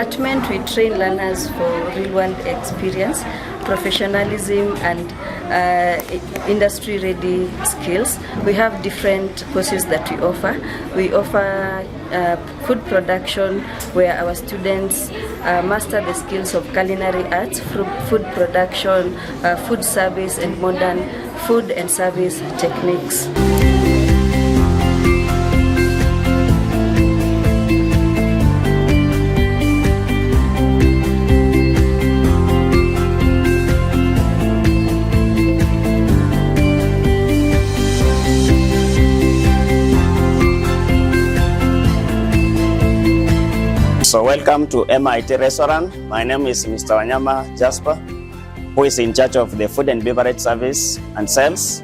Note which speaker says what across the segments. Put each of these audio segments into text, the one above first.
Speaker 1: department, we train learners for real-world experience, professionalism, and industry-ready skills. We have different courses that we offer. We offer food production, where our students master the skills of culinary arts, food production, food service, and modern food and service techniques.
Speaker 2: So welcome to M.I.T restaurant. My name is Mr. Wanyama Jasper, who is in charge of the food and beverage service and sales.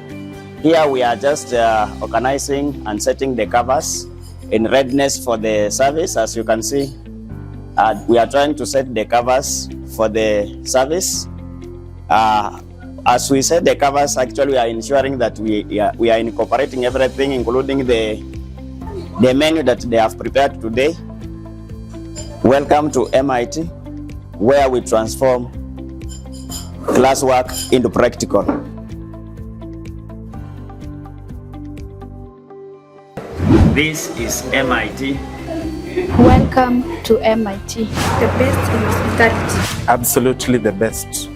Speaker 2: Here we are just organizing and setting the covers in readiness for the service. As you can see, we are trying to set the covers for the service. As we set the covers, actually we are ensuring that we are incorporating everything, including the menu that they have prepared today. Welcome to M.I.T, where we transform classwork into practical. This is M.I.T.
Speaker 3: Welcome to M.I.T.
Speaker 1: The best in hospitality.
Speaker 4: Absolutely the best.